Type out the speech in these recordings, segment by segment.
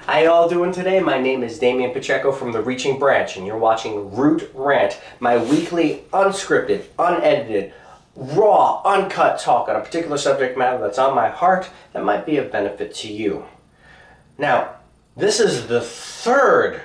How you all doing today? My name is Damian Pacheco from the Reaching Branch, and you're watching Rant, my weekly, unscripted, unedited, raw, uncut talk on a particular subject matter that's on my heart that might be of benefit to you. Now, this is the third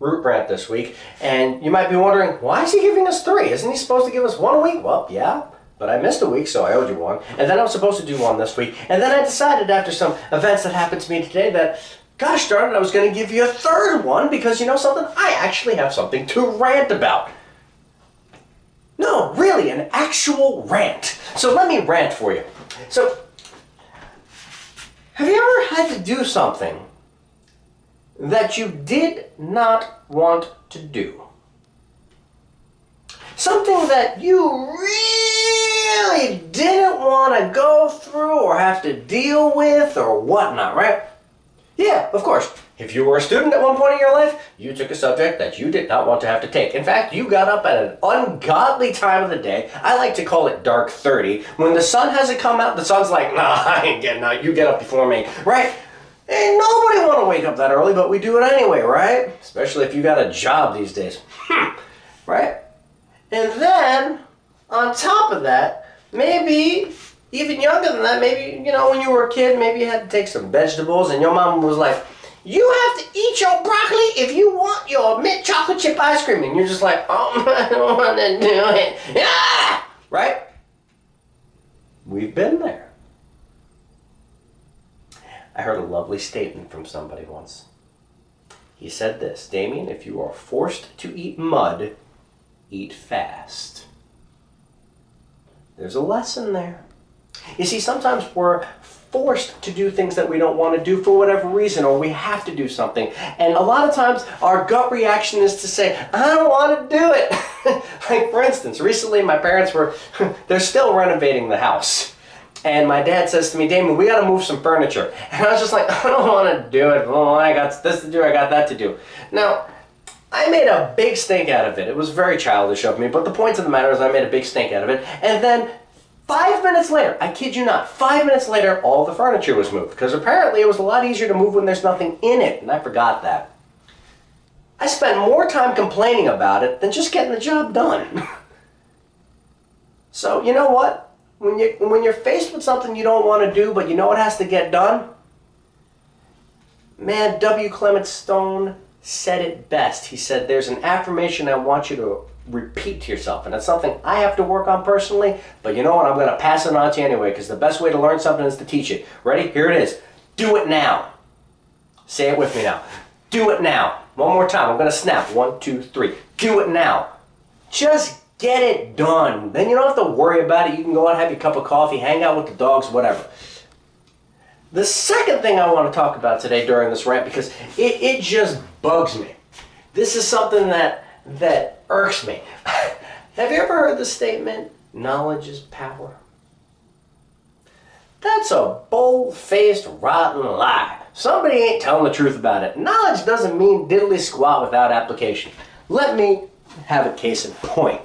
Rant this week, and you might be wondering, why is he giving us three? Isn't he supposed to give us one a week? Well, yeah. But I missed a week, so I owed you one. And then I was supposed to do one this week. And then I decided after some events that happened to me today that, gosh darn it, I was going to give you a third one because, you know something? I actually have something to rant about. No, really, an actual rant. So let me rant for you. So, have you ever had to do something that you did not want to do? Something that you really didn't want to go through or have to deal with or whatnot, right? Yeah, of course. If you were a student at one point in your life, you took a subject that you did not want to have to take. In fact, you got up at an ungodly time of the day. I like to call it dark 30. When the sun hasn't come out, the sun's like, nah, I ain't getting out. You get up before me, right? Ain't nobody want to wake up that early, but we do it anyway, right? Especially if you got a job these days, right? And then, on top of that, maybe even younger than that, maybe, you know, when you were a kid, maybe you had to take some vegetables and your mom was like, you have to eat your broccoli if you want your mint chocolate chip ice cream. And you're just like, oh, I don't want to do it. Ah! Right? We've been there. I heard a lovely statement from somebody once. He said this, Damien, if you are forced to eat mud, eat fast. There's a lesson there. You see, sometimes we're forced to do things that we don't want to do for whatever reason, or we have to do something. And a lot of times, our gut reaction is to say, I don't want to do it. Like, for instance, recently my parents they're still renovating the house. And my dad says to me, Damon, we got to move some furniture. And I was just like, I don't want to do it. Oh, I got this to do, I got that to do. Now, I made a big stink out of it. It was very childish of me, but the point of the matter is I made a big stink out of it. And then 5 minutes later, I kid you not, 5 minutes later, all the furniture was moved. Because apparently it was a lot easier to move when there's nothing in it, and I forgot that. I spent more time complaining about it than just getting the job done. So, you know what? When you're faced with something you don't want to do, but you know it has to get done, man, W. Clement Stone said it best. He said, there's an affirmation I want you to repeat to yourself, and it's something I have to work on personally, but you know what, I'm going to pass it on to you anyway, because the best way to learn something is to teach it. Ready? Here it is. Do it now. Say it with me now. Do it now. One more time. I'm going to snap. 1, 2, 3. Do it now. Just get it done. Then you don't have to worry about it. You can go out, have your cup of coffee, hang out with the dogs, whatever. The second thing I want to talk about today during this rant, because it just bugs me. This is something that irks me. Have you ever heard the statement, knowledge is power? That's a bold-faced, rotten lie. Somebody ain't telling the truth about it. Knowledge doesn't mean diddly squat without application. Let me have a case in point.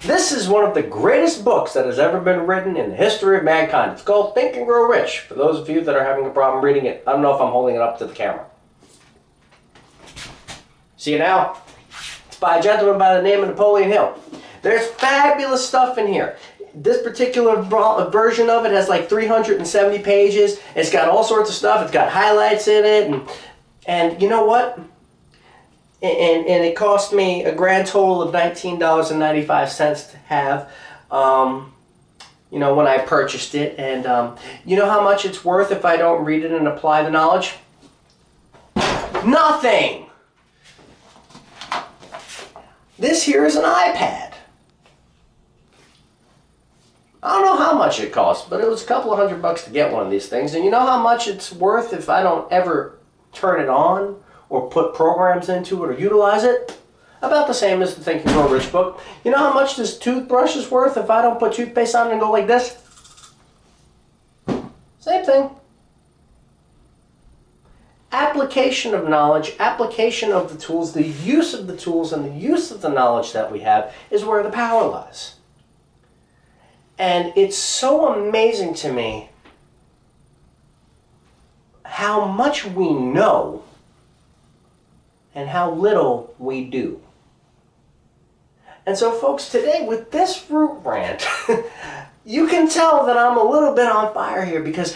This is one of the greatest books that has ever been written in the history of mankind. It's called Think and Grow Rich. For those of you that are having a problem reading it, I don't know if I'm holding it up to the camera. See it now? It's by a gentleman by the name of Napoleon Hill. There's fabulous stuff in here. This particular version of it has like 370 pages. It's got all sorts of stuff. It's got highlights in it. And you know what? And it cost me a grand total of $19.95 to have, you know, when I purchased it. And you know how much it's worth if I don't read it and apply the knowledge? Nothing! This here is an iPad. I don't know how much it cost, but it was a couple of $100 to get one of these things. And you know how much it's worth if I don't ever turn it on or put programs into it or utilize it? About the same as the Think and Grow Rich book. You know how much this toothbrush is worth if I don't put toothpaste on it and go like this? Same thing. Application of knowledge, application of the tools, the use of the tools and the use of the knowledge that we have is where the power lies. And it's so amazing to me how much we know and how little we do. And so folks, today with this root rant, you can tell that I'm a little bit on fire here, because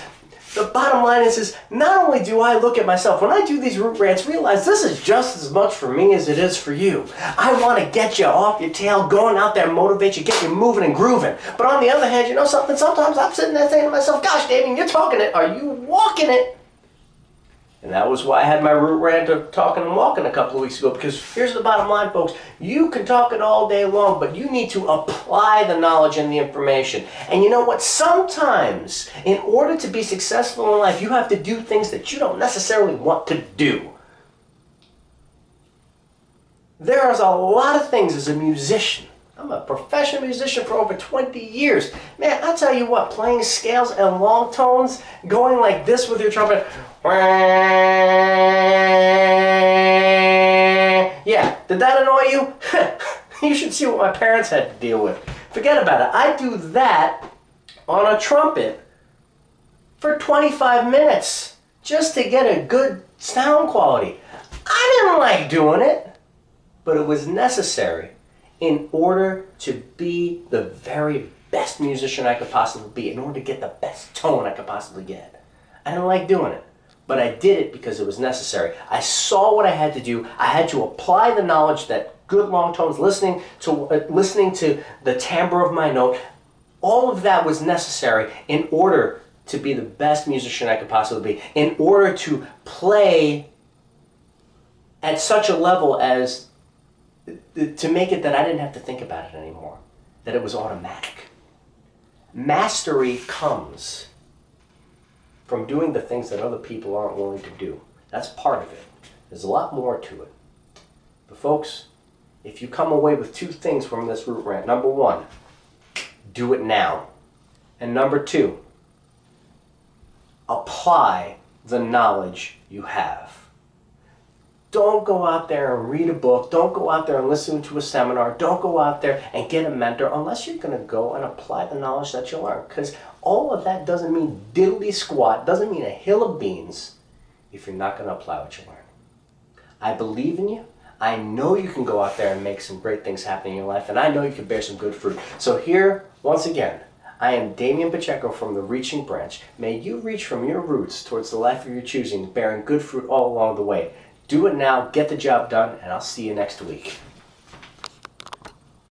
the bottom line is not only do I look at myself, when I do these root rants, realize this is just as much for me as it is for you. I want to get you off your tail, going out there, motivate you, get you moving and grooving. But on the other hand, you know something? Sometimes I'm sitting there saying to myself, gosh, Damien, you're talking it. Are you walking it? And that was why I had my root rant of talking and walking a couple of weeks ago, because here's the bottom line, folks. You can talk it all day long, but you need to apply the knowledge and the information. And you know what? Sometimes, in order to be successful in life, you have to do things that you don't necessarily want to do. There's a lot of things as a musician. I'm a professional musician for over 20 years. Man, I'll tell you what, playing scales and long tones, going like this with your trumpet. Yeah, did that annoy you? You should see what my parents had to deal with. Forget about it. I do that on a trumpet for 25 minutes just to get a good sound quality. I didn't like doing it, but it was necessary in order to be the very best musician I could possibly be, in order to get the best tone I could possibly get. I didn't like doing it, but I did it because it was necessary. I saw what I had to do. I had to apply the knowledge that good long tones, listening to the timbre of my note, all of that was necessary in order to be the best musician I could possibly be, in order to play at such a level as to make it that I didn't have to think about it anymore, that it was automatic. Mastery comes from doing the things that other people aren't willing to do. That's part of it. There's a lot more to it. But folks, if you come away with two things from this root rant, number one, do it now. And number two, apply the knowledge you have. Don't go out there and read a book. Don't go out there and listen to a seminar. Don't go out there and get a mentor unless you're going to go and apply the knowledge that you learn. Because all of that doesn't mean diddly squat, doesn't mean a hill of beans if you're not going to apply what you learn. I believe in you. I know you can go out there and make some great things happen in your life, and I know you can bear some good fruit. So here, once again, I am Damien Pacheco from the Reaching Branch. May you reach from your roots towards the life of your choosing, bearing good fruit all along the way. Do it now, get the job done, and I'll see you next week.